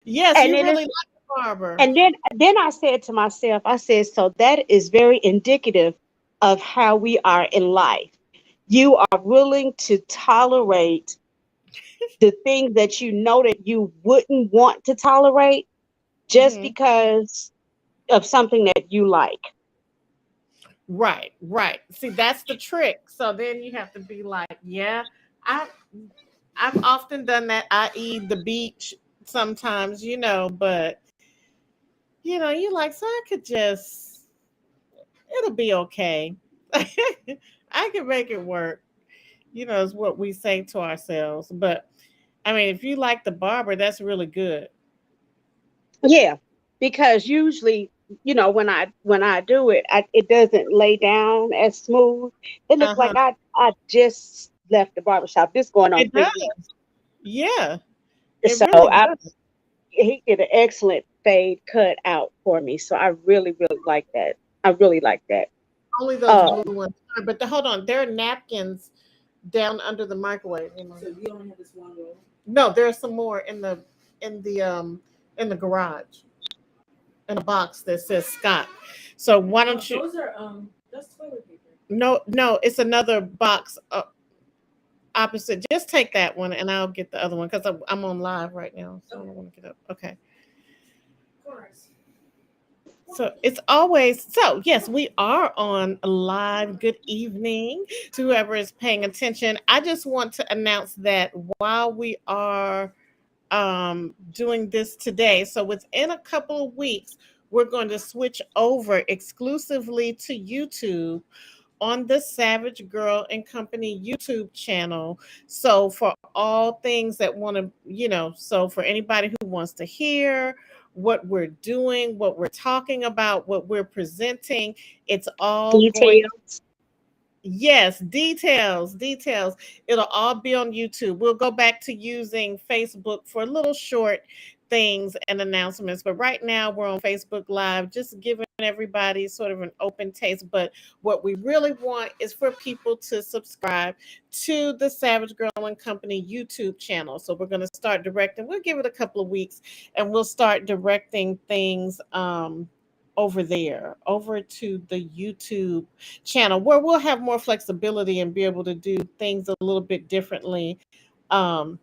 Yes, And you then really it's like the barber. and then I said to myself, I said, so that is very indicative of how we are in life. You are willing to tolerate the things that you know that you wouldn't want to tolerate just Hmm. because of something that you like. Right, right. See, that's the trick. So then you have to be like, yeah, I I've often done that, i.e. the beach sometimes, but you like, so I could just, it'll be okay. I can make it work, is what we say to ourselves. But I mean, if you like the barber, that's really good. Yeah, because usually, when I do it, it doesn't lay down as smooth. It looks like Uh-huh. I just left the barbershop. This going on It 3 weeks. does. Yeah, it So really I does. he did an excellent fade cut out for me. So I really, really like that. I really like that. Only those Uh, blue ones. But hold on, there are napkins down under the microwave. So you only have this one roll? No, there's some more in the um in the garage in a box that says Scott. So why don't you? Those are that's toilet paper. No, no, it's another box opposite. Just take that one, and I'll get the other one because I'm on live right now, so I don't want to get up. Okay. Of course. So it's always so. Yes, we are on live. Good evening to whoever is paying attention. I just want to announce that while we are doing this today, so within a couple of weeks, we're going to switch over exclusively to YouTube on the Savage Girl and Company YouTube channel. So for all things that want to, so for anybody who wants to hear what we're doing, what we're talking about, what we're presenting, it's all going. details. Yes, details, details. It'll all be on YouTube. We'll go back to using Facebook for little short things and announcements. But right now we're on Facebook Live, just giving everybody sort of an open taste. But what we really want is for people to subscribe to the Savage Girl and Company YouTube channel. So we're going to start directing. We'll give it a couple of weeks and we'll start directing things over there, over to the YouTube channel where we'll have more flexibility and be able to do things a little bit differently. Um,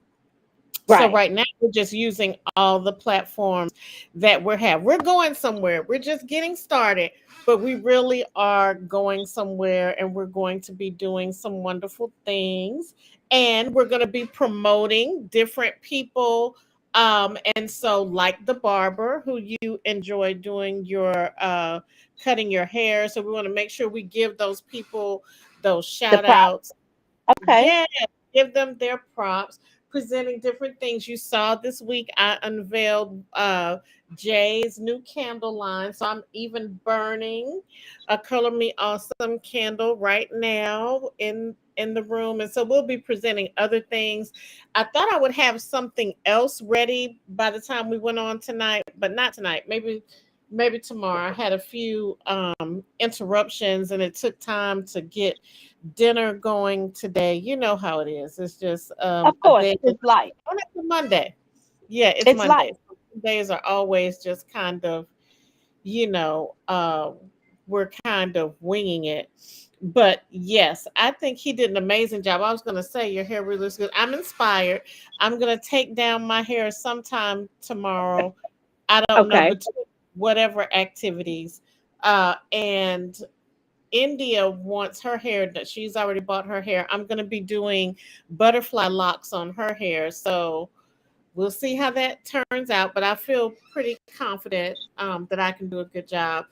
so Right. right now we're just using all the platforms that we have. We're going somewhere. We're just getting started, but we really are going somewhere and we're going to be doing some wonderful things and we're going to be promoting different people. And so like the barber who you enjoy doing your cutting your hair. So we want to make sure we give those people those The shout prop. outs. Okay. Yeah, give them their props, presenting different things. You saw this week I unveiled Jay's new candle line. So I'm even burning a Color Me Awesome candle right now in the room. And so we'll be presenting other things. I thought I would have something else ready by the time we went on tonight, but not tonight. Maybe tomorrow. I had a few interruptions and it took time to get dinner going today. You know how it is. It's just Of a course, day. it's life. Oh, it's a Monday. Yeah, it's It's Monday. life. Days are always just kind of, you know, uh, we're kind of winging it. But yes, I think he did an amazing job. I was going to say your hair really looks good. I'm inspired. I'm going to take down my hair sometime tomorrow. I don't know, Okay. but whatever activities. And India wants her hair that she's already bought her hair. I'm going to be doing butterfly locks on her hair. So we'll see how that turns out. But I feel pretty confident that I can do a good job.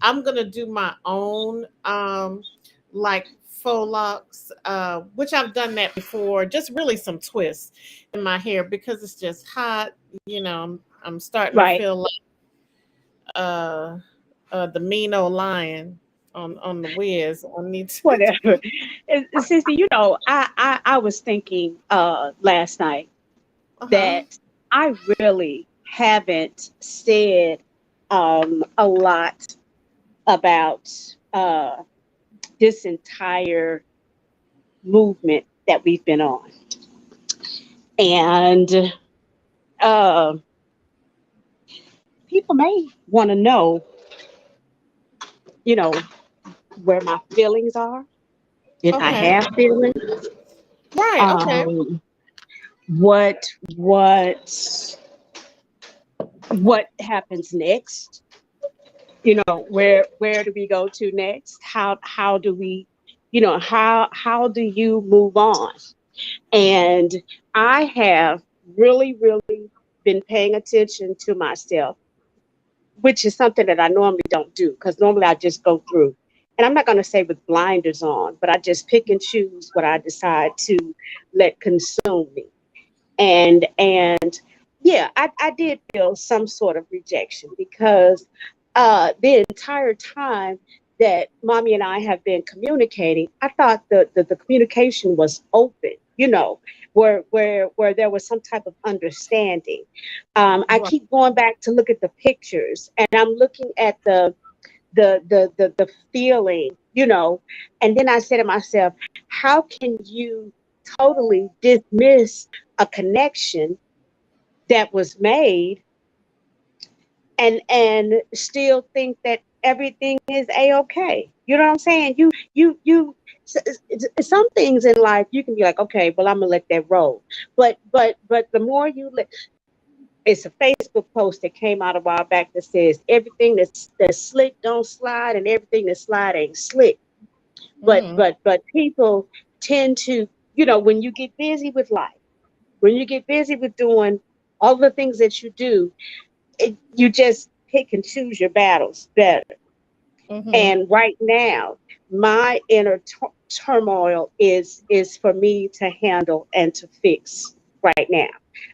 I'm going to do my own like faux locks, which I've done that before, just really some twists in my hair because it's just hot. I'm starting to Right. feel like uh, the mean old lion on the whiz. I need to. Whatever. Sissy, I was thinking last night Uh huh. that I really haven't said a lot about this entire movement that we've been on. And uh, people may want to know, you know, where my feelings are, if I Okay. have feelings, Right. Okay. um, what what what happens next. Where do we go to next? How do we, how do you move on? And I have really, really been paying attention to myself, which is something that I normally don't do, because normally I just go through. And I'm not going to say with blinders on, but I just pick and choose what I decide to let consume me. And yeah, I did feel some sort of rejection, because the entire time that mommy and I have been communicating, I thought the communication was open, where there was some type of understanding. I Right. keep going back to look at the pictures, and I'm looking at the feeling, and then I said to myself, how can you totally dismiss a connection that was made, and still think that everything is a-okay? You know what I'm saying? Some things in life you can be like, okay, well, I'm gonna let that roll. But the more you let, it's a Facebook post that came out a while back that says everything that's slick don't slide, and everything that slide ain't slick. But Mm-hmm. but but people tend to, when you get busy with life, when you get busy with doing all the things that you do, you just pick and choose your battles better. Mm-hmm. And right now, my inner turmoil is for me to handle and to fix right now.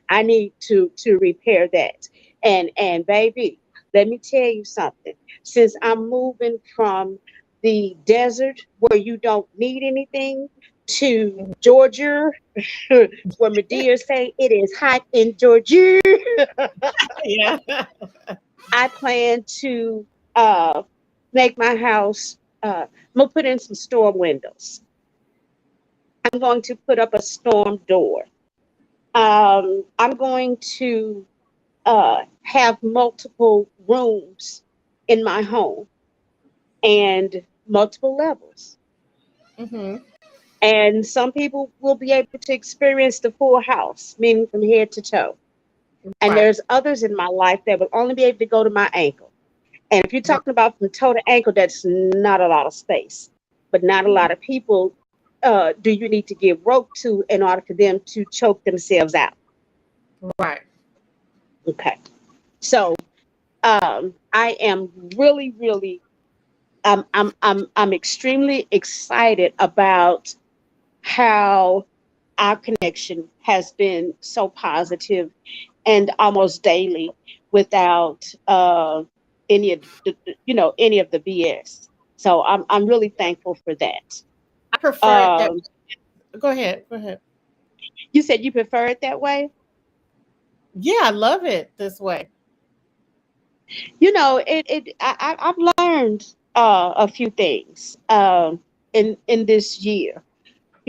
I need to repair that. And baby, let me tell you something. Since I'm moving from the desert where you don't need anything to Georgia, where Medea say it is hot in Georgia, Yeah. I plan to make my house. I'm gonna put in some storm windows. I'm going to put up a storm door. I'm going to have multiple rooms in my home, and multiple levels. Mm-hmm. And some people will be able to experience the full house, meaning from head to toe. And Right. there's others in my life that will only be able to go to my ankle. And if you're Right. talking about from toe to ankle, that's not a lot of space. But not a lot of people do you need to give rope to in order for them to choke themselves out. Right. Okay. So I am really, really, I'm extremely excited about how our connection has been so positive and almost daily, without any of any of the BS. So I'm really thankful for that. I prefer it that. Um, Go ahead. Go ahead. you said you prefer it that way. Yeah, I love it this way. I've learned a few things in this year.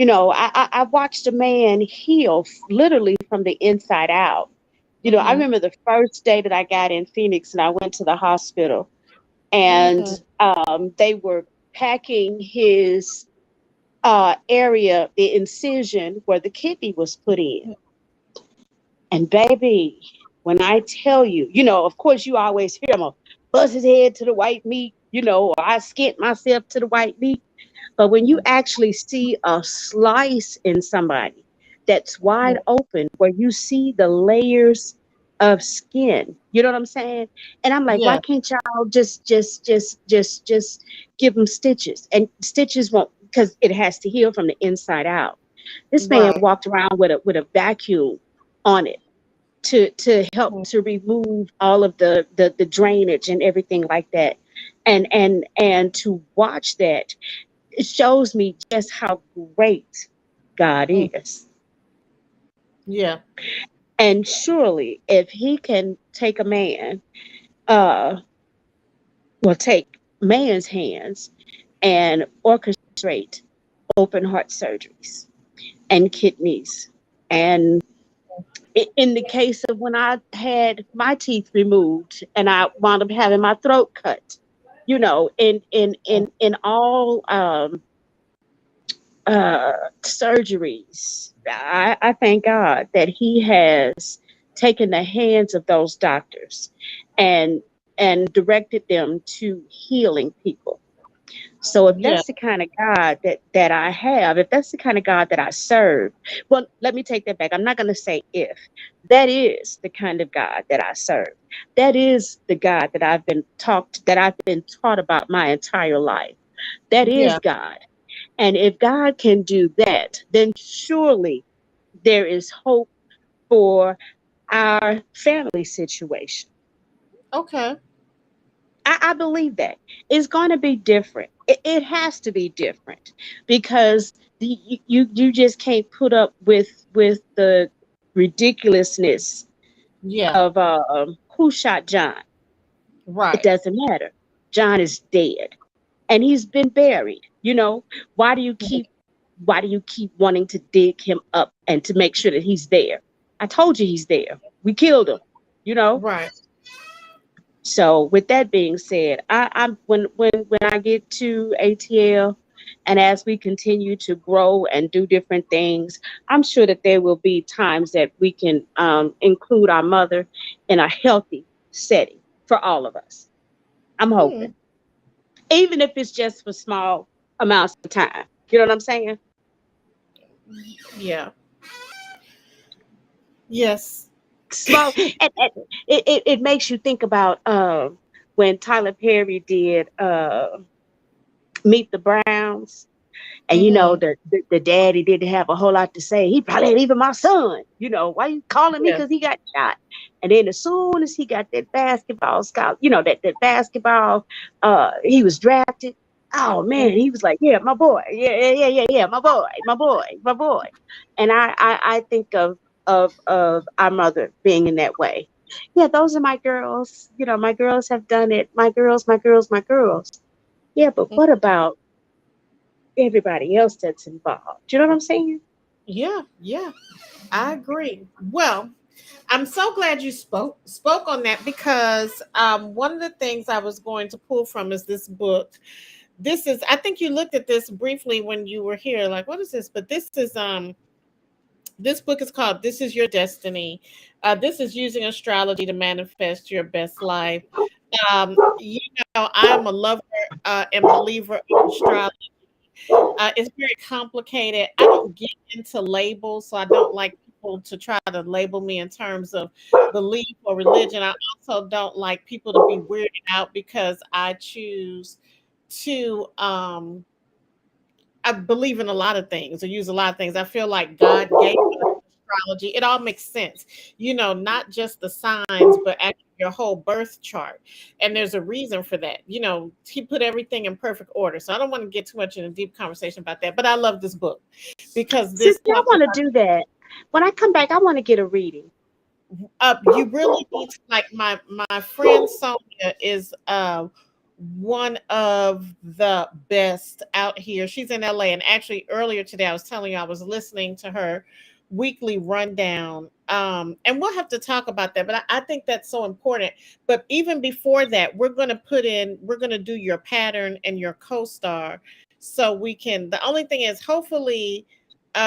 I watched a man heal literally from the inside out. I Mm-hmm. remember the first day that I got in Phoenix and I went to the hospital, and Mm-hmm. they were packing his area, the incision where the kidney was put in. And baby, when I tell you, of course you always hear him buzz his head to the white meat, or I skint myself to the white meat. But when you actually see a slice in somebody that's wide open, where you see the layers of skin, you know what I'm saying? And I'm like, why Yeah. can't y'all just give them stitches? And stitches won't, because it has to heal from the inside out. This man Right. walked around with a vacuum on it to help Mhm. to remove all of the drainage and everything like that. And to watch that, it shows me just how great God Mm. is. Yeah. And surely, if He can take a man, uh, take man's hands and orchestrate open heart surgeries and kidneys and In the case of when I had my teeth removed and I wound up having my throat cut, in all surgeries, I thank God that He has taken the hands of those doctors and directed them to healing people. So if Yeah. that's the kind of God that I have, if that's the kind of God that I serve, well, let me take that back. I'm not going to say if. That is the kind of God that I serve. That is the God that I've been taught about my entire life. That Yeah. is God. And if God can do that, then surely there is hope for our family situation. Okay. I believe that it's going to be different. It has to be different because you just can't put up with the ridiculousness Yeah. of who shot John. It Right. doesn't matter. John is dead and he's been buried. Why do you keep wanting to dig him up and to make sure that he's there? I told you he's there. We killed him. You know. Right. So with that being said, I'm when I get to ATL, and as we continue to grow and do different things, I'm sure that there will be times that we can include our mother in a healthy setting for all of us. I'm Hmm. hoping, even if it's just for small amounts of time. You know what I'm saying? Yeah. Yes. Small, and it makes you think about when Tyler Perry did Meet the Browns. And Mm-hmm. the daddy didn't have a whole lot to say. He probably ain't even my son. Why you calling me? Yeah. Because he got shot. And then as soon as he got that basketball scholar, that basketball, he was drafted. Oh man, he was like, yeah, my boy, yeah, yeah, yeah, yeah, yeah, my boy, my boy, my boy. And I think of our mother being in that way. Yeah, those are my girls. My girls have done it. My girls, my girls, my girls. Yeah, but what about everybody else that's involved? Do you know what I'm saying? Yeah. Yeah. I agree. Well, I'm so glad you spoke on that because one of the things I was going to pull from is this book. This is I think you looked at this briefly when you were here. Like, what is this? But this book is called "This Is Your Destiny." This is using astrology to manifest your best life. You know, I am a lover and believer of astrology. It's very complicated. I don't get into labels, so I don't like people to try to label me in terms of belief or religion. I also don't like people to be weirded out because I choose to I believe in a lot of things or use a lot of things. I feel like God gave us astrology. It all makes sense. You know, not just the signs, but actually your whole birth chart. And there's a reason for that. You know, he put everything in perfect order. So I don't want to get too much in a deep conversation about that. But I love this book because this Sister, I talks want about to do that. When I come back, I want to get a reading. you really need to like my friend Sonia is one of the best out here. She's in LA, and actually earlier today I was telling you I was listening to her weekly rundown. And we'll have to talk about that, but I think that's so important. But even before that, we're gonna do your pattern and your co-star so we can the only thing is hopefully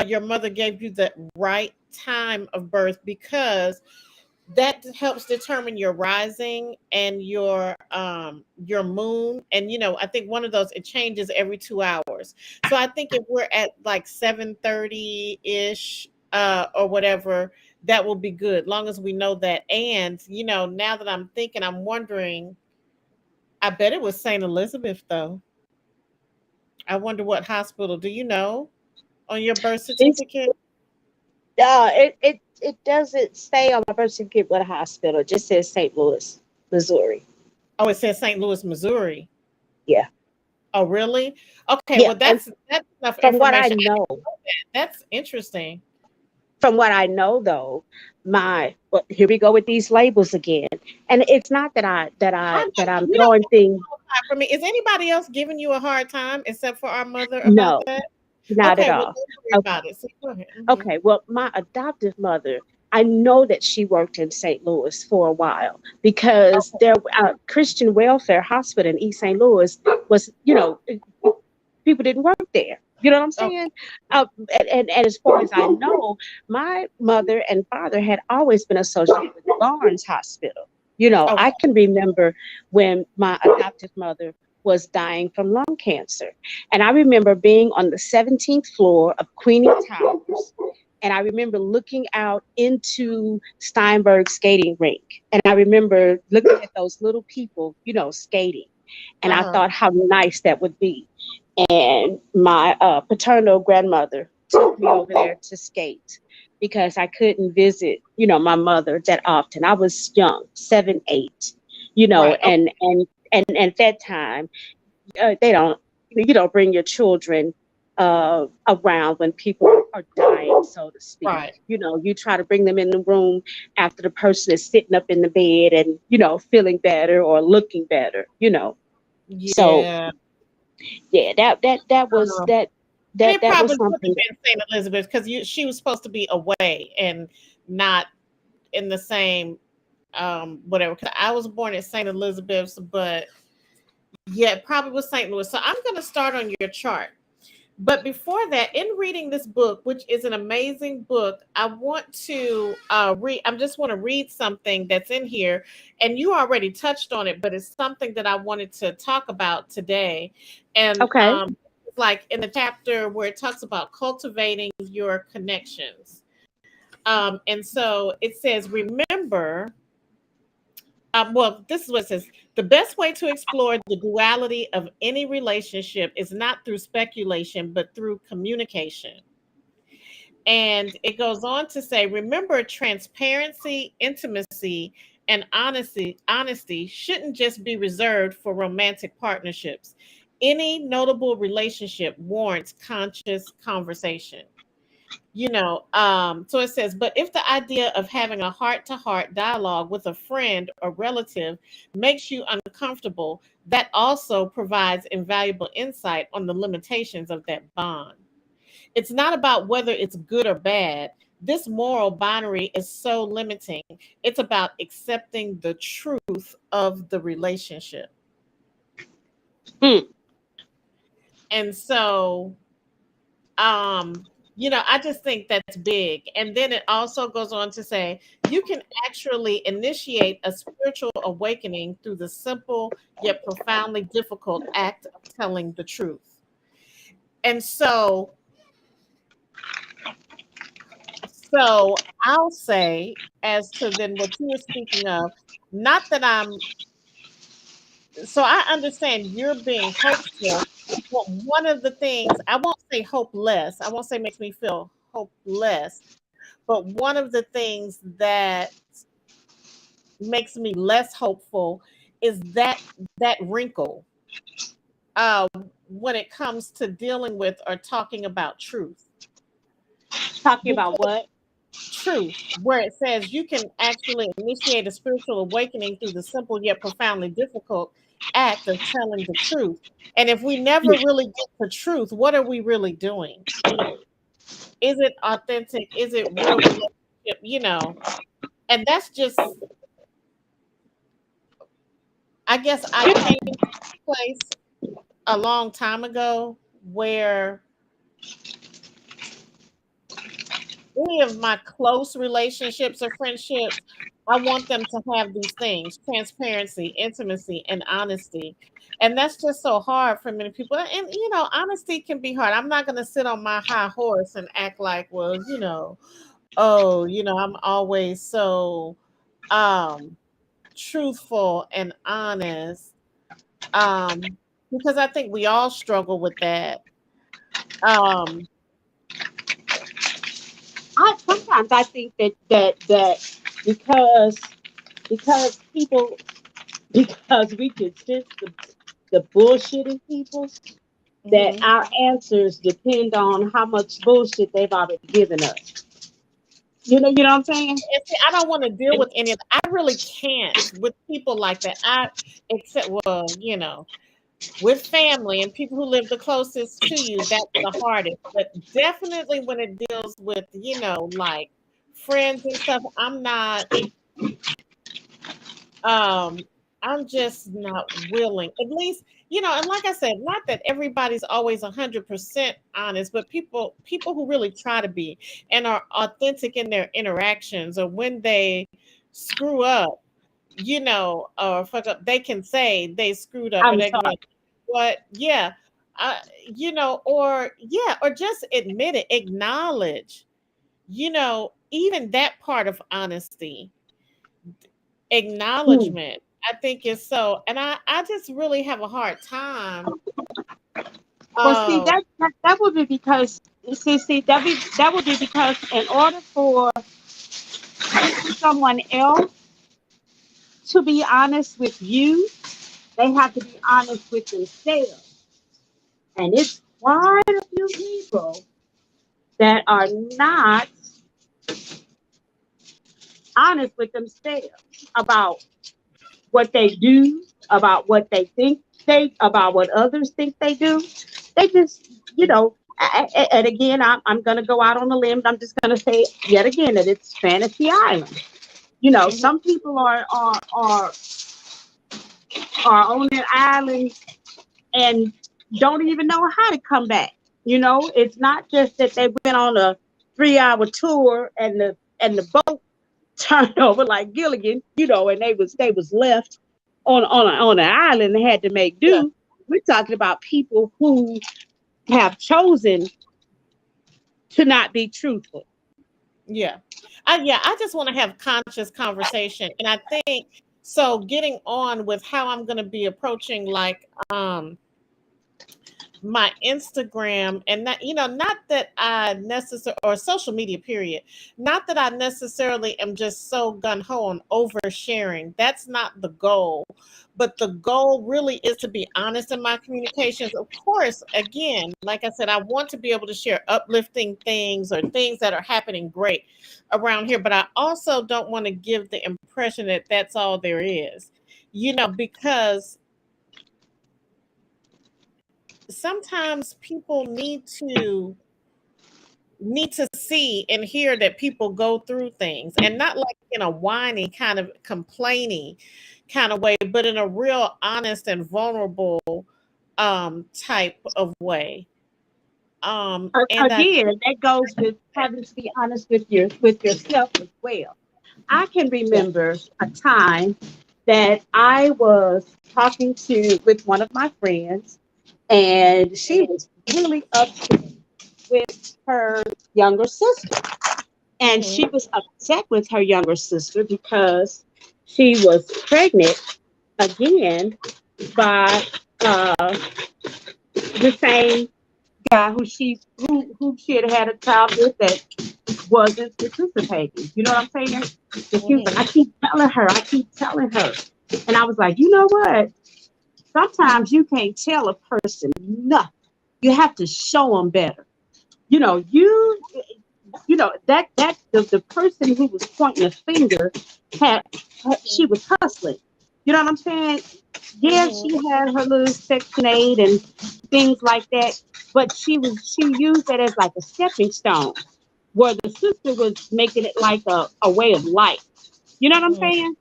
your mother gave you the right time of birth because that helps determine your rising and your moon. And you know, I think one of those it changes every 2 hours. So I think if we're at like 7:30 ish or whatever, that will be good long as we know that. And you know, now that I'm thinking, I'm wondering, I bet it was St. Elizabeth though. I wonder what hospital. Do you know on your birth It's certificate? it doesn't say on my birth certificate what hospital. It just says St. Louis, Missouri. Oh, it says St. Louis, Missouri. Yeah, Oh, really? Okay, yeah. well And that's enough from what I information. I know, didn't know that. That's interesting. though, my well, here we go with these labels again. And it's not that I know I'm you don't throwing have to things. qualify for me. Is anybody else giving you a hard time except for our mother about No, that? not at Okay, well all. don't worry Okay, about it. So go ahead. okay. Well, my adoptive mother, I know that she worked in St. Louis for a while because Okay. there Christian Welfare Hospital in East St. Louis was, people didn't work there. You know what I'm Okay. saying? And as far as I know, my mother and father had always been associated with Barnes Hospital. Okay. I can remember when my adoptive mother was dying from lung cancer. And I remember being on the 17th floor of Queenie Towers. And I remember looking out into Steinberg skating rink. And I remember looking at those little people, skating. And I Uh-huh. thought how nice that would be. And my paternal grandmother took me over there to skate because I couldn't visit, my mother that often. I was young, 7, 8, Right. Okay. and at that time, they don't, you don't bring your children around when people are dying, so to speak. Right. You try to bring them in the room after the person is sitting up in the bed and, feeling better or looking better. So Yeah. yeah, that was Um, that and that it that was probably would have something. been St. Elizabeth because she was supposed to be away and not in the same whatever. 'Cause I was born at St. Elizabeth's, but yeah, it probably was St. Louis. So I'm gonna start on your chart. But before that, in reading this book, which is an amazing book, I want to read. I just want to read something that's in here, and you already touched on it, but it's something that I wanted to talk about today. And Okay. it's like in the chapter where it talks about cultivating your connections. And so it says, remember. Well, this is what it says. The best way to explore the duality of any relationship is not through speculation, but through communication. And it goes on to say, remember, transparency, intimacy, and honesty shouldn't just be reserved for romantic partnerships. Any notable relationship warrants conscious conversation. So it says, but if the idea of having a heart to heart dialogue with a friend or relative makes you uncomfortable, that also provides invaluable insight on the limitations of that bond. It's not about whether it's good or bad. This moral binary is so limiting. It's about accepting the truth of the relationship. Mm. And so I just think that's big. And then it also goes on to say you can actually initiate a spiritual awakening through the simple yet profoundly difficult act of telling the truth. And so I'll say, as to then what you were speaking of, not that I'm so I understand you're being hopeful, but one of the things, I won't say hopeless, I won't say makes me feel hopeless, but one of the things that makes me less hopeful is that wrinkle uh, when it comes to dealing with or talking about truth. Talking about Because what? truth, where it says you can actually initiate a spiritual awakening through the simple yet profoundly difficult act of telling the truth. And if we never really get the truth, what are we really doing? Is it authentic? Is it real relationship? And that's just, I guess I came to a place a long time ago where any of my close relationships or friendships, I want them to have these things: transparency, intimacy, and honesty. And that's just so hard for many people. And, honesty can be hard. I'm not going to sit on my high horse and act like, well, oh, I'm always so um, truthful and honest, um, because I think we all struggle with that. Um, I sometimes I think that because people because we can sense the bullshit in people, that mhm. our answers depend on how much bullshit they've already given us. You know what I'm saying? And see, I don't want to deal with any of that. I really can't with people like that. Except, well, with family and people who live the closest to you, that's the hardest. But definitely when it deals with, like friends and stuff, I'm just not willing. At least, and like I said, not that everybody's always 100% honest, but people who really try to be and are authentic in their interactions, or when they screw up, or fuck up, they can say they screwed up, and I'm they can be sorry. like, what? Yeah. Or just admit it, acknowledge, even that part of honesty, Hmm. acknowledgement, I think is so, and I just really have a hard time. Well, see, uh that would be because that would be because in order for someone else to be honest with you, they have to be honest with themselves. And it's quite a few people that are not honest with themselves about what they do, about what they think about what others think they do. They just, and again, I'm going to go out on a limb. I'm just going to say yet again that it's fantasy island. mhm, Some people are on that island and don't even know how to come back. It's not just that they went on a 3-hour tour and the boat turned over like Gilligan, and they was left on an island and had to make yeah, do. We're talking about people who have chosen to not be truthful. yeah. I just want to have conscious conversation, and I think so. Getting on with how I'm going to be approaching, like, my Instagram, and that, not that I necessarily, or social media period, not that I necessarily am just so gun ho on oversharing. That's not the goal. But the goal really is to be honest in my communications. Of course, again, like I said, I want to be able to share uplifting things or things that are happening great around here, but I also don't want to give the impression that that's all there is, because sometimes people need to see and hear that people go through things, and not like in a whiny kind of complaining kind of way, but in a real honest and vulnerable type of way. And I Again, that goes with having to be honest with yourself as well. I can Yeah. remember a time that I was talking to with one of my friends, and she was really upset with her younger sister. And Mm-hmm. she was upset with her younger sister because she was pregnant again by uh, the same guy who she had a child with that wasn't participating. You know what I'm saying? And she was like, Mm-hmm. I keep telling her. And I was like, you know what? Sometimes you can't tell a person nothing. You have to show them better. You know, the person who was pointing a finger she was hustling. You know what I'm saying? Yeah, Mm-hmm. she had her little Section 8 and things like that, but she used that as like a stepping stone, where the sister was making it like a way of life. You know what I'm Mm-hmm. saying?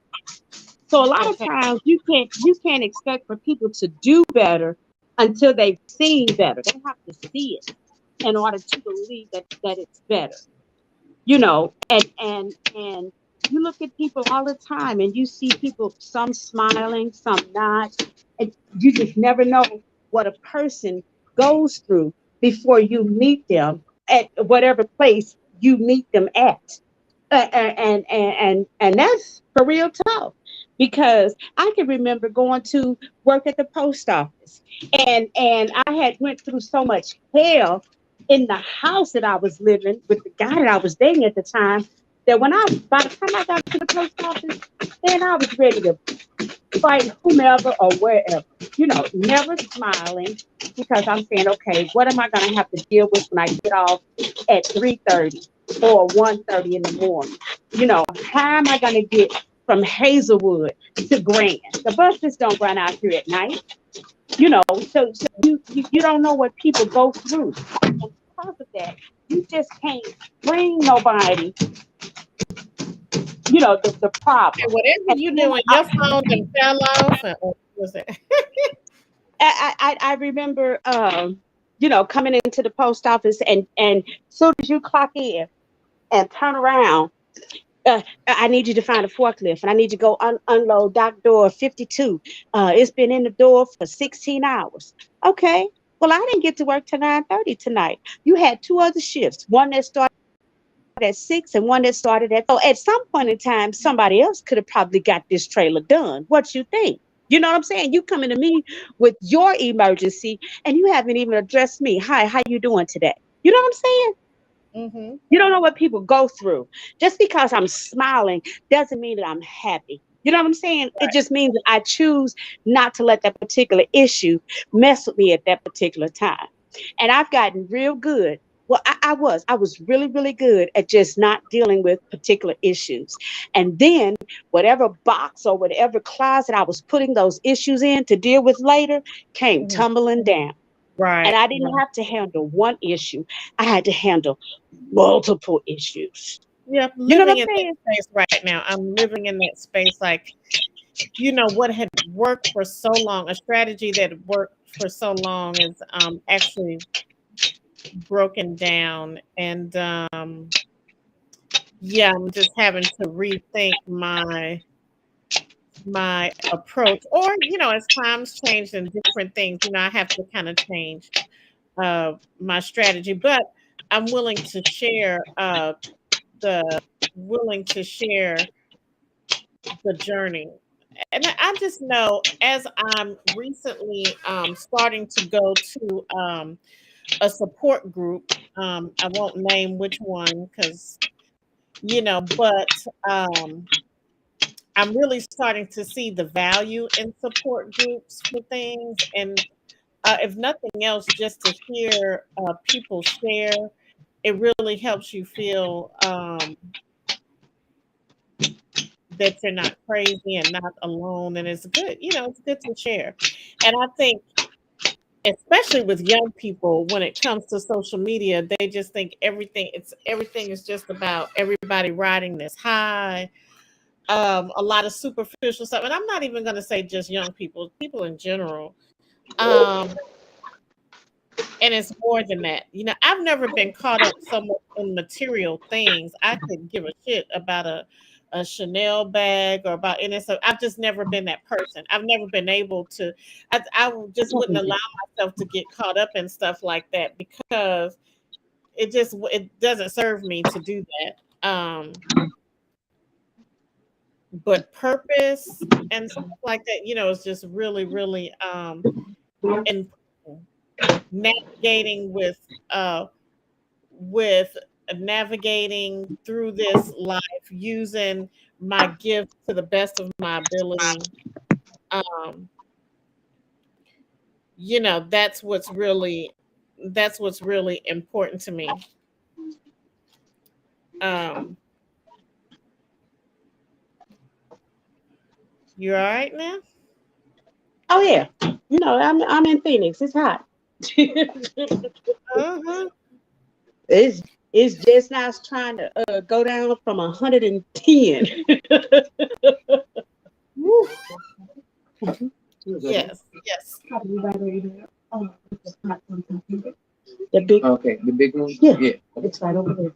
So a lot of Okay. times you can't expect for people to do better until they've seen better. They have to see it in order to believe that it's better. And you look at people all the time and you see people, some smiling, some not, and you just never know what a person goes through before you meet them at whatever place you meet them at. And that's for real tough, because I can remember going to work at the post office, and I had went through so much hell in the house that I was living with the guy that I was dating at the time, that by the time I got to the post office, then I was ready to fight whomever or wherever, never smiling, because I'm saying, okay, what am I going to have to deal with when I get off at 3:30 or 1:30 in the morning? How am I going to get from Hazelwood to Grand? The buses don't run out here at night, so you don't know what people go through. And because of that, you just can't bring nobody, the problem. And whatever And you then doing, your phone done fell off. Or was it? I remember, coming into the post office, and soon as you clock in and turn around, I need you to find a forklift, and I need you to go unload dock door 52. It's been in the door for 16 hours. Okay. Well, I didn't get to work till 9:30 tonight. You had two other shifts, one that started at 6 and one that started at. So at some point in time, somebody else could have probably got this trailer done. What you think? You know what I'm saying? You coming to me with your emergency, and you haven't even addressed me. Hi, how you doing today? You know what I'm saying? Mm-hmm. You don't know what people go through. Just because I'm smiling doesn't mean that I'm happy. You know what I'm saying? It just means that I choose not to let that particular issue mess with me at that particular time. And I've gotten real good. Well, I was really, really good at just not dealing with particular issues. And then whatever box or whatever closet I was putting those issues in to deal with later came Mm-hmm. tumbling down. And Right. I didn't Right. have to handle one issue. I had to handle multiple issues. Yeah, I'm You know living what in I'm that saying? space right now. I'm living in that space. Like, what had worked for so long, a strategy that worked for so long is actually broken down. And yeah, I'm just having to rethink my approach. Or, as times change and different things, I have to kind of change my strategy. But I'm the willing to share the journey. And I just know, as I'm recently starting to go to a support group. I won't name which one because, but I'm really starting to see the value in support groups for things. And if nothing else, just to hear people share, it really helps you feel that you're not crazy and not alone. And it's good, it's good to share. And I think, especially with young people, when it comes to social media, they just think everything is just about everybody riding this high. A lot of superficial stuff, and I'm not even going to say just young people in general. um and it's more than that. I've never been caught up so much in material things. I could give a shit about a Chanel bag or about any stuff. I've just never been that person. I've never been able to. Just wouldn't allow myself to get caught up in stuff like that because it doesn't serve me to do that. But purpose and stuff like that, is just really, really important. Navigating with navigating through this life using my gift to the best of my ability. um that's what's really important to me. um you all right now? Oh yeah. I'm in Phoenix. It's hot. Uh-huh. it's it's just now trying to go down from 110. Woo. Yes, yes. The big, okay, the big one? Yeah. Yeah. It's right over there.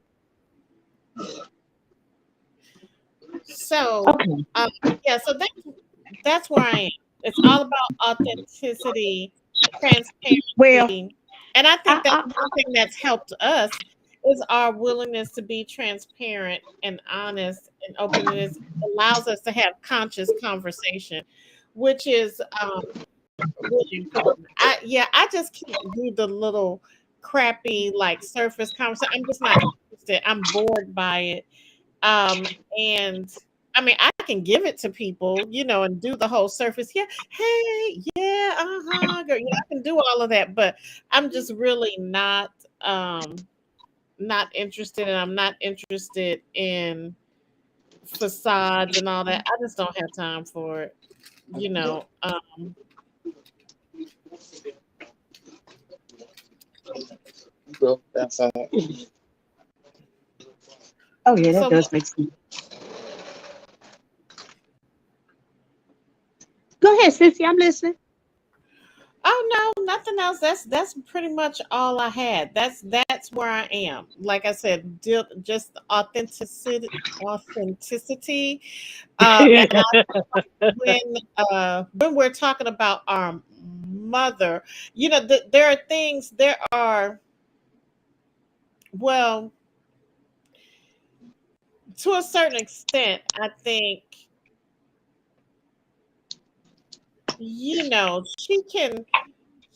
So Okay. um yeah, so that's where I am. It's all about authenticity, Well, transparency. And I think that's I one thing that's helped us is our willingness to be transparent and honest and open. And it allows us to have conscious conversation, which is really important. I just can't do the little crappy like surface conversation. I'm just not interested. I'm bored by it. Um, and I mean, I can give it to people, and do the whole surface. Yeah, hey, yeah, girl. I can do all of that, but I'm just really not interested, and I'm not interested in facades and all that. I just don't have time for it, you know. go outside. Oh yeah, that So does make sense. Go ahead, Sissy. I'm listening. oh no, nothing else. That's pretty much all I had. That's where I am. Like I said, just authenticity. And when we're talking about our mother, there are things. There are, well, to a certain extent, I think,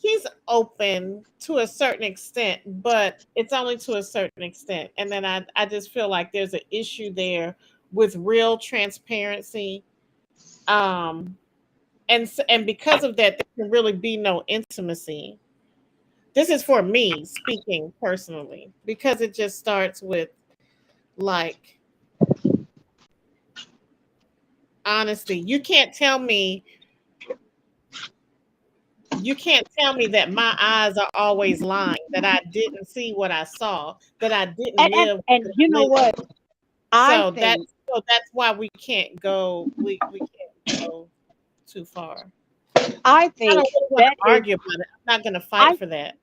she's open to a certain extent, but it's only to a certain extent. And then I just feel like there's an issue there with real transparency. Um, and because of that, there can really be no intimacy. This is for me speaking personally, because it just starts with, like, honesty. You can't tell me that my eyes are always lying, that I didn't see what I saw, that I didn't live And what you I know lived. what? I So think that's why we can't go too far. I I think don't really want that to is argue about it. I'm not going to fight I for that.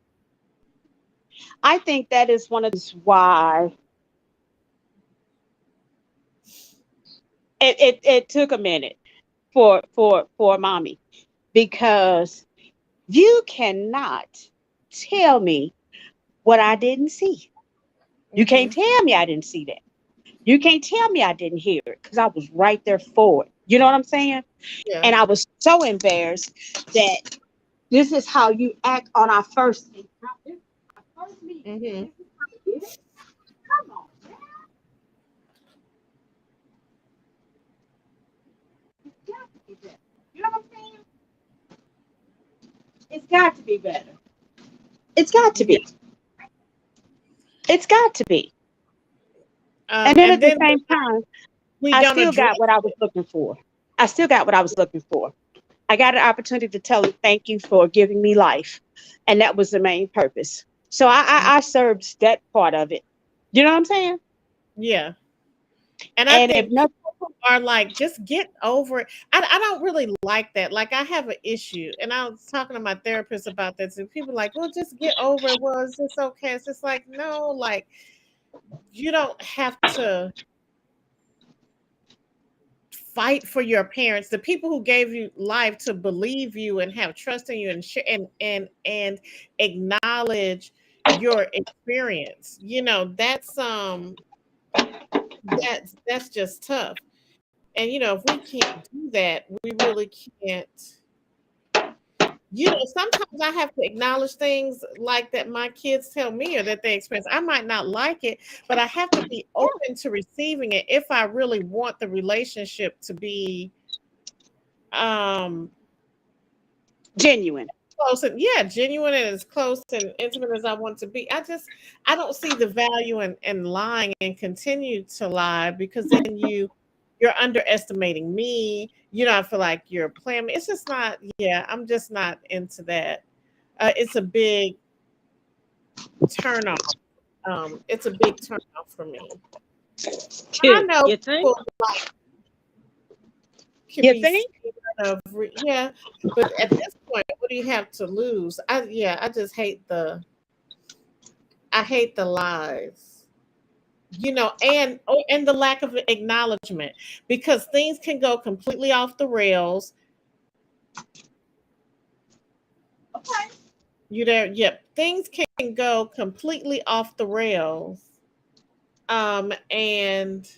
I think that is one of the why it took a minute for mommy, because you cannot tell me what I didn't see. You can't Hmm. tell me I didn't see that. You can't tell me I didn't hear it because I was right there for it. You know what I'm saying? Yeah. And I was so embarrassed that this is how you act on our first meeting. Our first meeting. And Hmm. this is how you did it. Come on, man. It's got to be better. You know what I'm saying? It's got to be better. It's got to Yeah. be. It's got to be. And then And at the then same time, we I don't still address got what I was looking for. I still got what I was looking for. I got an opportunity to tell him thank you for giving me life. And that was the main purpose. So I served that part of it. You know what I'm saying? Yeah. And I And if think nothing, people who are like, just get over it. I don't really like that. Like, I have an issue, and I was talking to my therapist about this, and people like, well, just get over it. Well, it's just okay. It's just like, no, like, you don't have to fight for your parents, the people who gave you life, to believe you and have trust in you, and and acknowledge your experience. That's just tough. And if we can't do that, we really can't. Sometimes I have to acknowledge things like that my kids tell me or that they experience. I might not like it, but I have to be open to receiving it if I really want the relationship to be um genuine. close, and yeah, genuine, and as close and intimate as I want to be. I don't see the value in lying and continue to lie, because then you're underestimating me. I feel like you're playing me. It's just not. Yeah, I'm just not into that. It's a big turn off. It's a big turn off for me. And I know You think? people can You be think? scared of, yeah, but at this point, what do you have to lose? I just hate the lies, and the lack of acknowledgement, because things can go completely off the rails. Okay. You there? Yep, things can go completely off the rails. And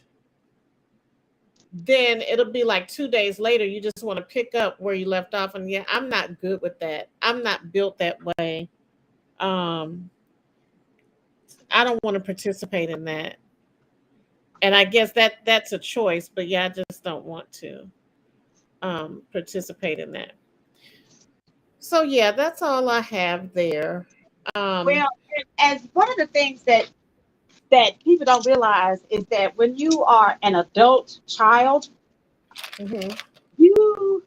then it'll be like 2 days later, you just want to pick up where you left off, and yeah, I'm not good with that. I'm not built that way. Um, I don't want to participate in that, and I guess that's a choice. But yeah, I just don't want to participate in that. So yeah, that's all I have there. Um, Well, as one of the things that people don't realize is that when you are an adult child, mhm. you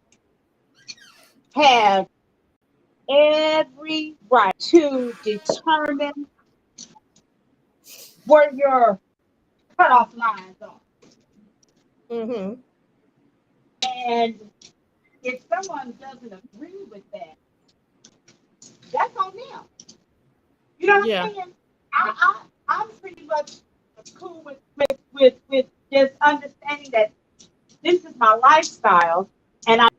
have every right to determine where your cutoff lines on. Mm-hmm. And if someone doesn't agree with that, that's on them. You know what Yeah. I'm saying? I'm pretty much cool with just understanding that this is my lifestyle and I'm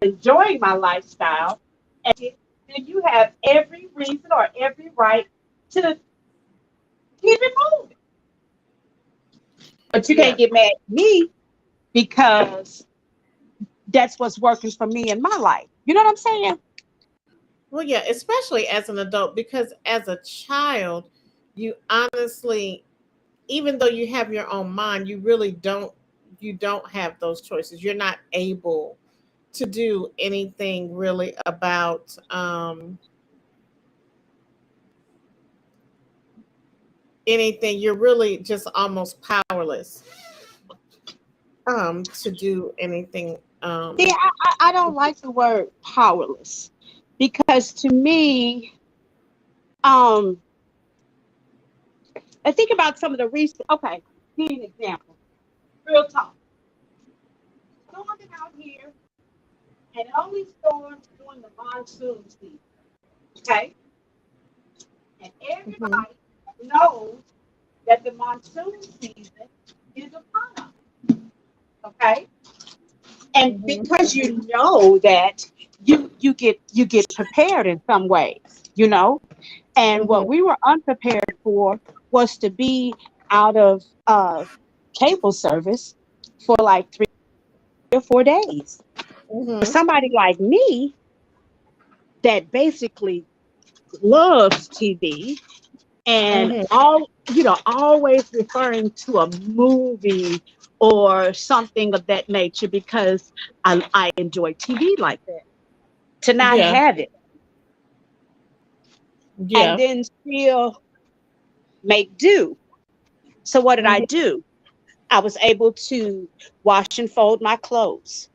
enjoying my lifestyle. And then you have every reason or every right to keep it moving. But you Yeah. can't get mad at me because that's what's working for me in my life. You know what I'm saying? Well, yeah, especially as an adult, because as a child, you honestly, even though you have your own mind, you really don't. You don't have those choices. You're not able to do anything really about anything. You're really just almost powerless to do anything. See, I don't like the word powerless because to me, um, I think about some of the recent. Okay, give you an example. Real talk. Storming out here, and it only storms during the monsoon season. Okay, and Mhm, everybody knows that the monsoon season is upon us. Okay, and mhm, because you know that you get prepared in some ways, you know. And mhm, what we were unprepared for was to be out of cable service for like 3 or 4 days. For mhm, somebody like me that basically loves TV and mhm. always referring to a movie or something of that nature because I enjoy TV like that. To not Yeah, have it and yeah. then still make do. So what did I Mhm, do? I was able to wash and fold my clothes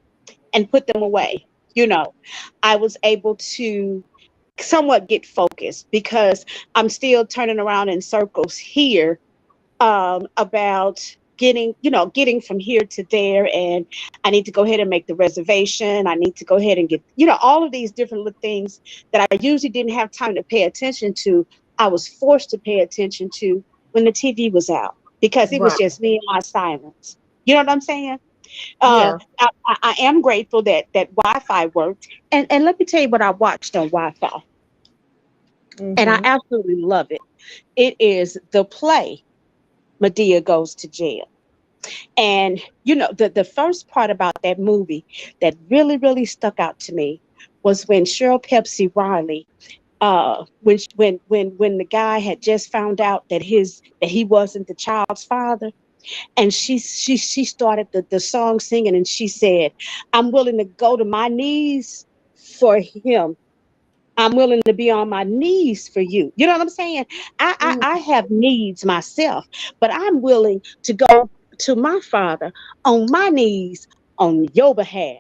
and put them away. You know, I was able to somewhat get focused because I'm still turning around in circles here about getting from here to there. And I need to go ahead and make the reservation. I need to go ahead and get, all of these different little things that I usually didn't have time to pay attention to. I was forced to pay attention to when the TV was out because it was right. just me and my silence. You know what I'm saying? Yeah. I am grateful that Wi-Fi worked. And let me tell you what I watched on Wi-Fi. And I Mhm, absolutely love it. It is the play Medea Goes to Jail. And the first part about that movie that really, really stuck out to me was when Cheryl Pepsi Riley, when the guy had just found out that he wasn't the child's father, and she started the song singing, and she said, "I'm willing to go to my knees for him. I'm willing to be on my knees for you." You know what I'm saying? mhm, I have needs myself, but I'm willing to go to my father on my knees on your behalf.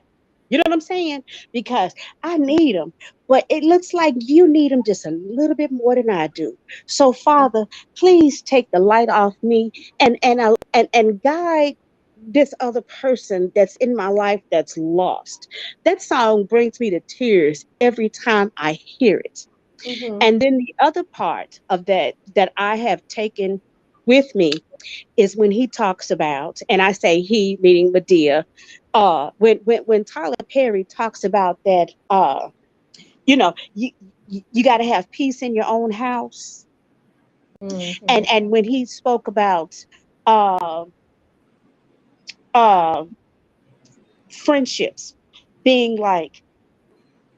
You know what I'm saying? Because I need him, but it looks like you need him just a little bit more than I do. So, Father, please take the light off me and guide this other person that's in my life that's lost. That song brings me to tears every time I hear it. mhm, And then the other part of that I have taken with me is when he talks about, and I say he meaning Medea, when Tyler Perry talks about that, you got to have peace in your own house, mhm, and when he spoke about uh, uh, friendships being like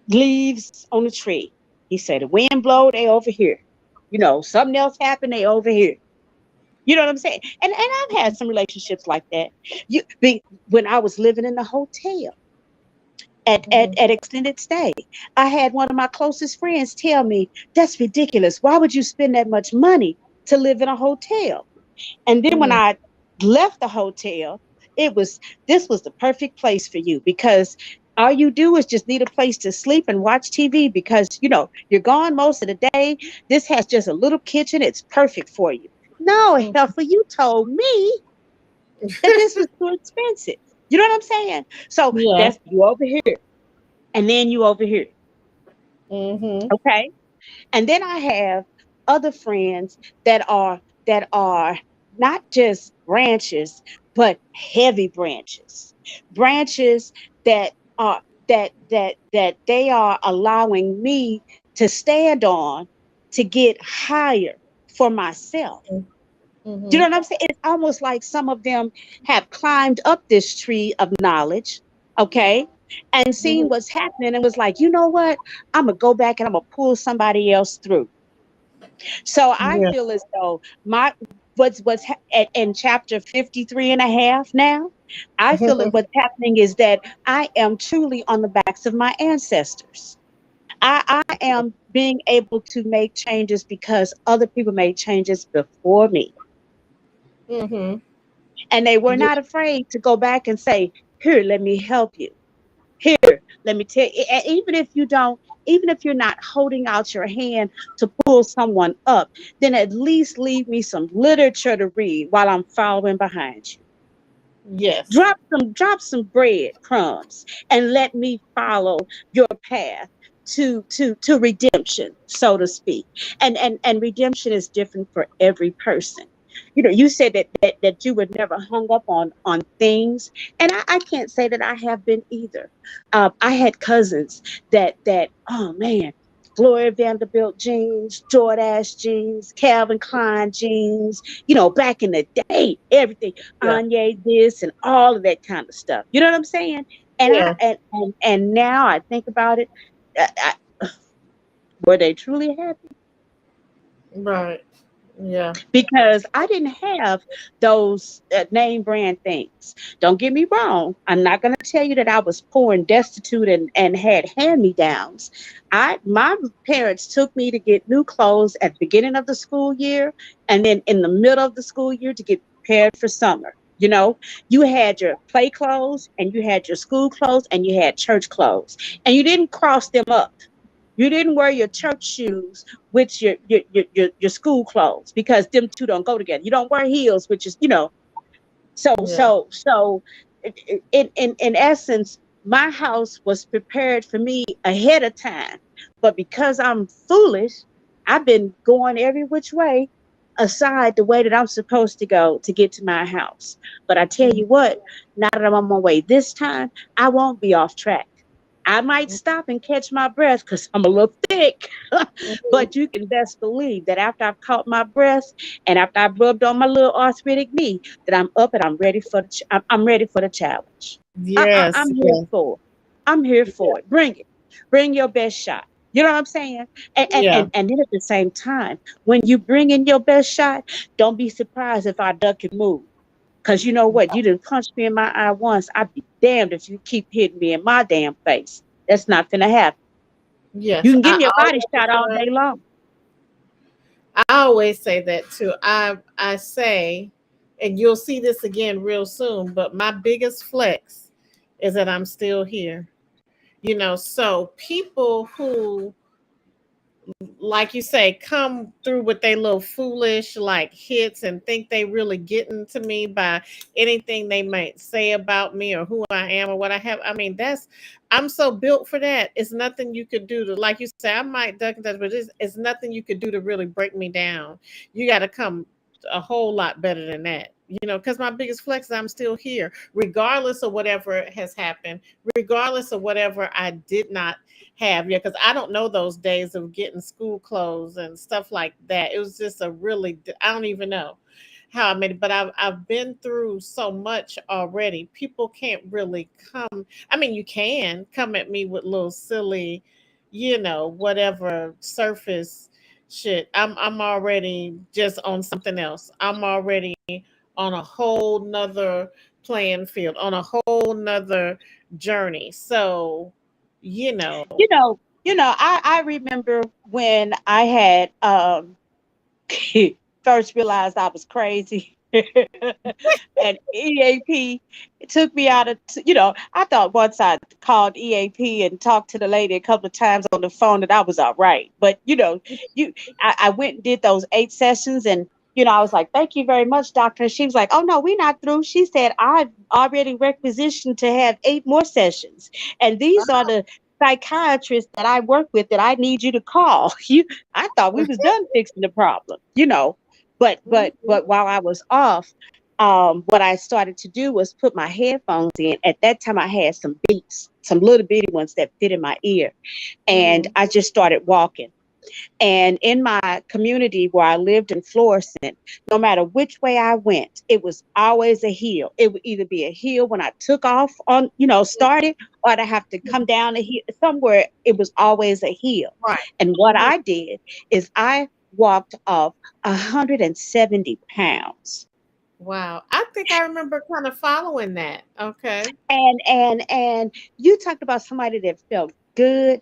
leaves on a tree. He said the wind blow, they over here. Something else happened, they over here. You know what I'm saying? And I've had some relationships like that. When I was living in the hotel mhm, at extended stay, I had one of my closest friends tell me, "That's ridiculous. Why would you spend that much money to live in a hotel?" And then when mhm. I left the hotel, it was this was the perfect place for you because all you do is just need a place to sleep and watch TV because you're gone most of the day. This has just a little kitchen. It's perfect for you. No, heifer, you told me that this was too expensive. You know what I'm saying? So Yeah. that's you over here, and then you over here. Mm-hmm. Okay. And then I have other friends that are not just branches, but heavy branches. Branches that are that they are allowing me to stand on to get higher for myself. Do you Mm-hmm. know what I'm saying? It's almost like some of them have climbed up this tree of knowledge, okay, and seen Mm-hmm. what's happening and was like, you know what? I'm gonna go back and I'm gonna pull somebody else through. So I Yeah. feel as though my in chapter 53 and a half now, I feel that what's happening is that I am truly on the backs of my ancestors. I am being able to make changes because other people made changes before me. Mm-hmm. And they were Yeah. not afraid to go back and say, here, let me help you. Here, let me tell you. Even if you don't, even if you're not holding out your hand to pull someone up, then at least leave me some literature to read while I'm following behind you. Yes. Drop some bread crumbs and let me follow your path to redemption, so to speak. And redemption is different for every person. You know, you said that you were never hung up on things, and I can't say that I have been either. I had cousins that oh man, Gloria Vanderbilt jeans, Jordache jeans, Calvin Klein jeans, you know, back in the day, everything, Yeah. Kanye this and all of that kind of stuff. You know what I'm saying? And I Yeah. and now I think about it, were they truly happy? Right. Yeah. Because I didn't have those name brand things. Don't get me wrong. I'm not going to tell you that I was poor and destitute and had hand me downs. My parents took me to get new clothes at the beginning of the school year, and then in the middle of the school year to get prepared for summer. You know, you had your play clothes and you had your school clothes and you had church clothes, and you didn't cross them up. You didn't wear your church shoes with your school clothes because them two don't go together. You don't wear heels, which is, you know, so Yeah. so in essence, my house was prepared for me ahead of time. But because I'm foolish, I've been going every which way aside the way that I'm supposed to go to get to my house. But I tell Mm-hmm. you what, now that I'm on my way this time, I won't be off track. I might stop and catch my breath because I'm a little thick, but you can best believe that after I've caught my breath and after I've rubbed on my little arthritic knee, that I'm up and I'm ready for I'm ready for the challenge. Yes. I'm here Yes. for it. I'm here Yeah. for it. Bring it. Bring your best shot. You know what I'm saying? Yeah. And then at the same time, when you bring in your best shot, don't be surprised if I duck and move. Cause you know what? You didn't punch me in my eye once. I'd be damned if you keep hitting me in my damn face. That's not gonna happen. You Yes. can give me a body shot all day long. I always say that too. I say, and you'll see this again real soon, but my biggest flex is that I'm still here. So people who, like you say, come through with their little foolish like hits and think they really getting to me by anything they might say about me or who I am or what I have. I mean, I'm so built for that. It's nothing you could do to, like you say, I might duck and dodge, but it's nothing you could do to really break me down. You got to come a whole lot better than that. Because my biggest flex is I'm still here, regardless of whatever has happened, regardless of whatever I did not have. Yeah, because I don't know those days of getting school clothes and stuff like that. It was just I don't even know how I made it, but I've been through so much already. People can't really come. I mean, you can come at me with little silly, whatever surface shit. I'm already just on something else. I'm already on a whole nother playing field, on a whole nother journey. So, you know, I remember when I had first realized I was crazy. And EAP took me out of, I thought once I called EAP and talked to the lady a couple of times on the phone that I was all right. But, I went and did those 8 sessions, and I was like, thank you very much, doctor. And she was like, oh no, we're not through. She said, I've already requisitioned to have 8 more sessions. And these are the psychiatrists that I work with that I need you to call. I thought we was done fixing the problem. But while I was off, what I started to do was put my headphones in. At that time, I had some beats, some little bitty ones that fit in my ear. And I just started walking. And in my community where I lived in Florissant, no matter which way I went, it was always a hill. It would either be a hill when I took off on, started, or I'd have to come down a hill somewhere. It was always a hill. Right. And what I did is I walked off 170 pounds. Wow. I think I remember kind of following that. Okay. And you talked about somebody that felt good,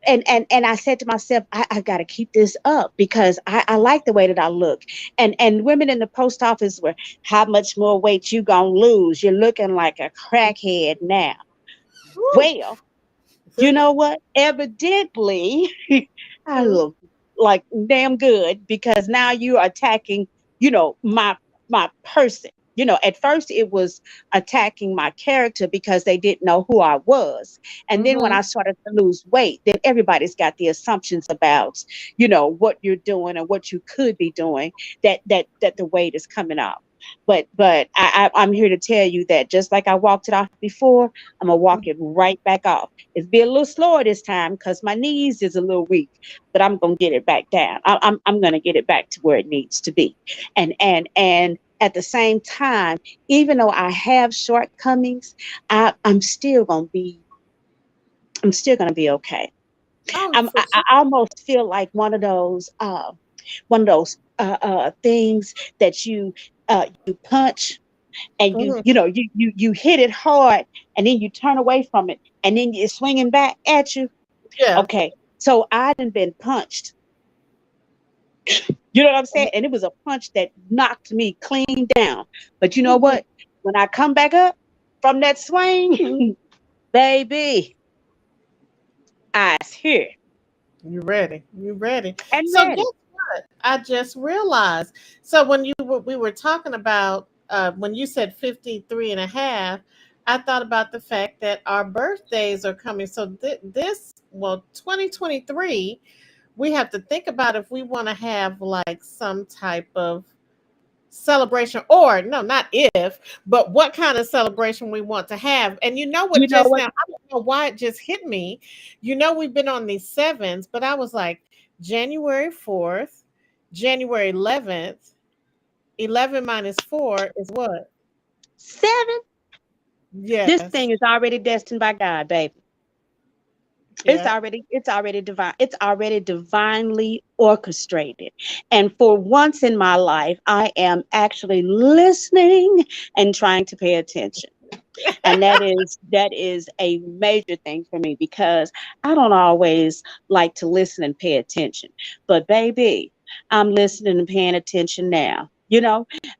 and I said to myself, I got to keep this up because I like the way that I look. And women in the post office were, how much more weight you gonna lose? You're looking like a crackhead now. Woo. Well, you know what? Evidently, I look like damn good because now you are attacking, my person. At first it was attacking my character because they didn't know who I was. And then when I started to lose weight, then everybody's got the assumptions about, what you're doing and what you could be doing, that the weight is coming off. But I'm here to tell you that just like I walked it off before, I'm gonna walk it right back off. It's be a little slower this time because my knees is a little weak, but I'm gonna get it back down. I'm gonna get it back to where it needs to be. And at the same time, even though I have shortcomings, I'm still gonna be okay. Oh, I almost feel like one of those things that you punch and you hit it hard and then you turn away from it and then it's swinging back at you. yeah. Okay, so I done been punched. You know what I'm saying? And it was a punch that knocked me clean down. But you know what? When I come back up from that swing, baby, I's here. You ready? You ready? And So guess ready. what? I just realized. So when we were talking about when you said 53 and a half, I thought about the fact that our birthdays are coming. So this, well, 2023, we have to think about if we want to have like some type of celebration, or no, not if, but what kind of celebration we want to have. And you know what, You know just what? now, I don't know why it just hit me. We've been on these sevens, but I was like, January 4th, January 11th, 11 minus 4 is what? 7. This Yes. thing is already destined by God, baby. It's Yeah. already divine. It's already divinely orchestrated. And for once in my life, I am actually listening and trying to pay attention. And that is a major thing for me because I don't always like to listen and pay attention. But baby, I'm listening and paying attention now.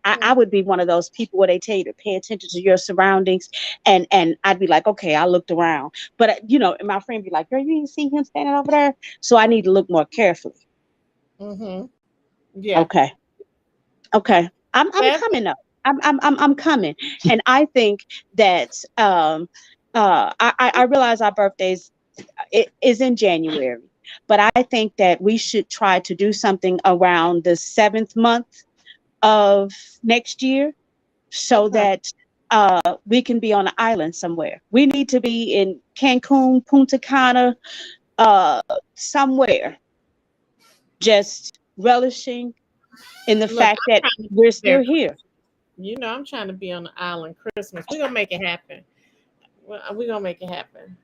I would be one of those people where they tell you to pay attention to your surroundings, and I'd be like, okay, I looked around, but and my friend be like, girl, you didn't see him standing over there, so I need to look more carefully. Mm-hmm. Yeah. Okay, okay, I'm That. coming up. I'm coming, and I think that I realize our birthdays it is in January, but I think that we should try to do something around the 7th month of next year so Okay. that we can be on an island somewhere. We need to be in Cancun, Punta Cana, uh, somewhere, just relishing in the Look, fact I'm that trying to we're be there. still here. I'm trying to be on the island Christmas. We're gonna make it happen. We're gonna make it happen.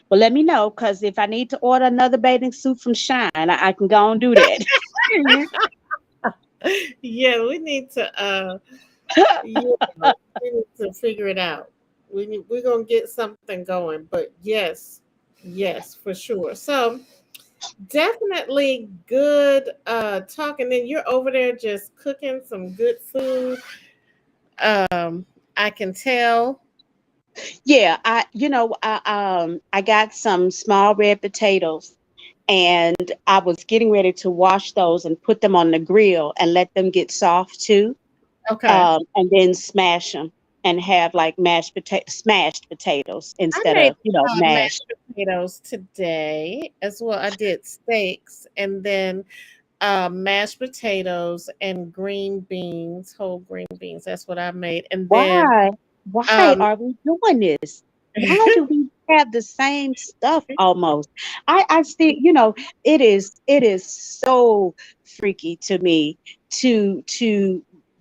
Well, let me know because if I need to order another bathing suit from Shine, I can go and do that. Yeah, we need to yeah, we need to figure it out. We're gonna get something going, but yes, yes, for sure. So definitely good talking. Then you're over there just cooking some good food. Um, I can tell. Yeah, I got some small red potatoes and I was getting ready to wash those and put them on the grill and let them get soft too, Okay. and then smash them and have like smashed potatoes I instead made of mashed. mashed potatoes today as well. I did steaks and then mashed potatoes and green beans, whole green beans. That's what I made. And then Why? Why um are we doing this? Why do we have the same stuff almost? I still, it is so freaky to me to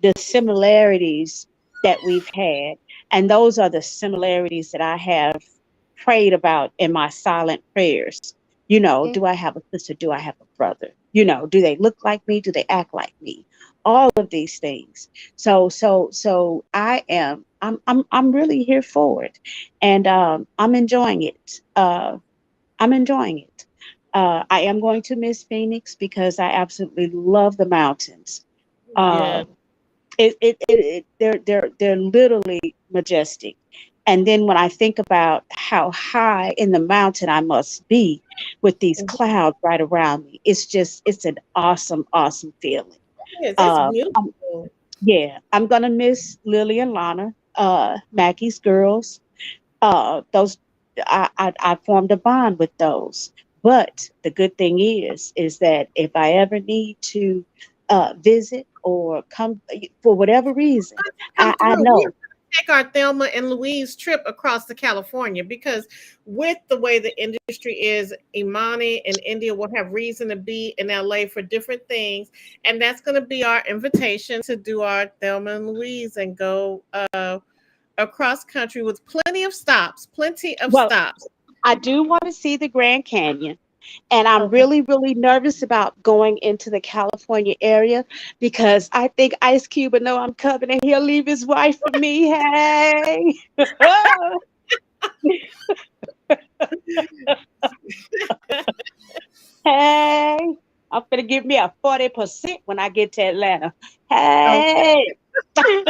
the similarities that we've had. And those are the similarities that I have prayed about in my silent prayers. Do I have a sister? Do I have a brother? Do they look like me? Do they act like me? All of these things. So I'm really here for it, and I'm enjoying it. I'm enjoying it. I am going to miss Phoenix because I absolutely love the mountains. yeah. Uh, they're literally majestic. And then when I think about how high in the mountain I must be with these Mhm. clouds right around me, it's an awesome, awesome feeling. Yes, it's Uh, beautiful. yeah, I'm gonna miss Lily and Lana, Mackie's girls. Those I formed a bond with those. But the good thing is that if I ever need to visit or come for whatever reason, Come I through. We're know. gonna take our Thelma and Louise trip across to California because with the way the industry is, Imani and India will have reason to be in LA for different things. And that's gonna be our invitation to do our Thelma and Louise and go across country with plenty of stops, plenty of Well, stops. I do want to see the Grand Canyon. And I'm Okay. really, really nervous about going into the California area because I think Ice Cube will know I'm coming and he'll leave his wife for me. Hey. Hey. I'm gonna give me a 40% when I get to Atlanta. Okay. Hey.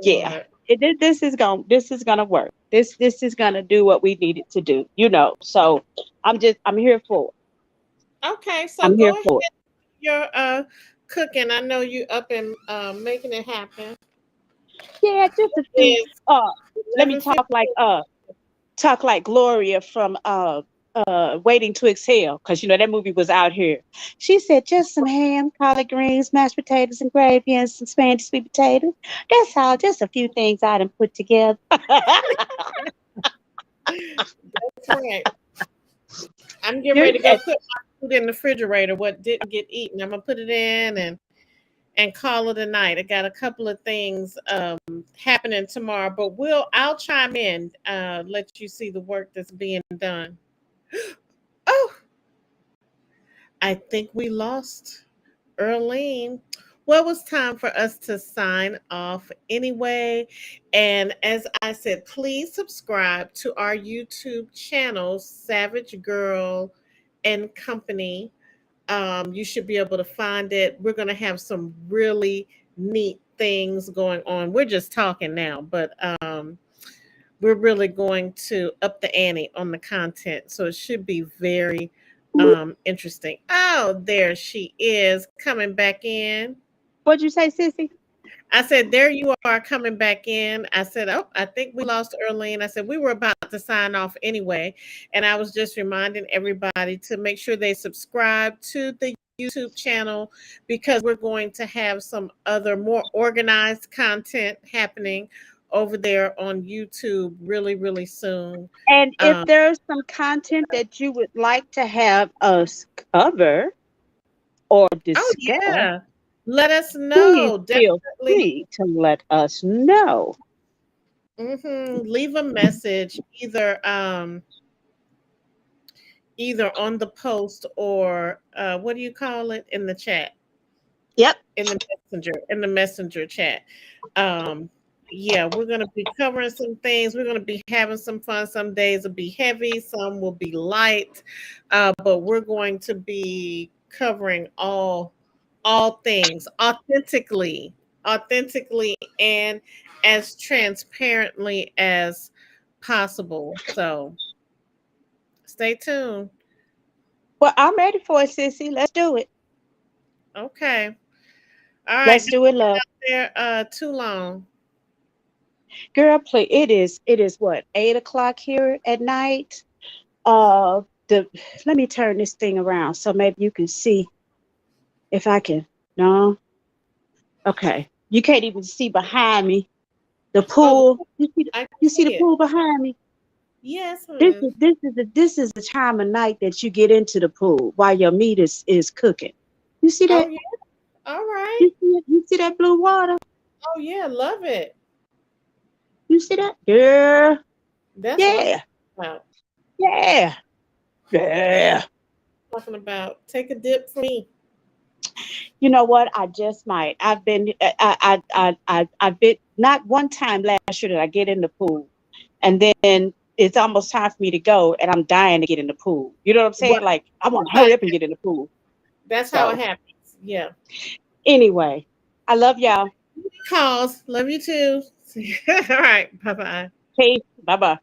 Yeah. Lord. This is gonna work. This is gonna do what we need it to do. So I'm here for it. Okay, so I'm here go ahead for it. with your cooking. I know you up and making it happen. Yeah, just a few. It's Uh, Let me 11:50. talk like Gloria from Waiting to Exhale, because that movie was out here. She said just some ham, collard greens, mashed potatoes, and gravy, and some Spanish sweet potatoes. That's all. Just a few things I done put together. That's right. I'm getting You- ready to go put my food in the refrigerator. What didn't get eaten, I'm gonna put it in and call it a night. I got a couple of things happening tomorrow, but I'll chime in, let you see the work that's being done. Oh, I think we lost Earlene. Well, it was time for us to sign off anyway. And as I said, please subscribe to our YouTube channel, Savage Girl and Company. You should be able to find it. We're going to have some really neat things going on. We're just talking now, but we're really going to up the ante on the content. So it should be very interesting. Oh, there she is coming back in. What'd you say, Sissy? I said, there you are coming back in. I said, oh, I think we lost Earlene. I said, we were about to sign off anyway. And I was just reminding everybody to make sure they subscribe to the YouTube channel because we're going to have some other more organized content happening over there on YouTube really, really soon. And if Um, there's some content that you would like to have us cover or oh, discuss, yeah. Let us please know. feel Definitely. free to let us know. Leave a message either on the post or what do you call it in the chat, Yep. in the messenger chat. um yeah, we're going to be covering some things. We're going to be having some fun. Some days will be heavy, some will be light, but we're going to be covering all things authentically and as transparently as possible. So Stay tuned. Well, I'm ready for it, sissy. Let's do it. Okay. All right. Let's Don't do it, love. be there too long. Girl, play. It is what, 8 o'clock here at night. The Let me turn this thing around so maybe you can see if I can. No, okay. You can't even see behind me. The Oh, pool. I can You see the see it. pool behind me. Yes, honey. This is the time of night that you get into the pool while your meat is cooking. You see Oh that? yeah. All right. You see that blue water? Oh yeah, love it. You see that? Yeah, That's what I'm yeah, about. yeah, yeah. Talking about. Take a dip for me. You know what? I just might. I've been not one time last year that I get in the pool, and then it's almost time for me to go, and I'm dying to get in the pool. You know what I'm saying? Right. Like I want That's to how, hurry up and get in the pool. that's how it So happens. Yeah. anyway, I love y'all. Calls. Love you too. All right. Bye bye. Peace. Bye bye.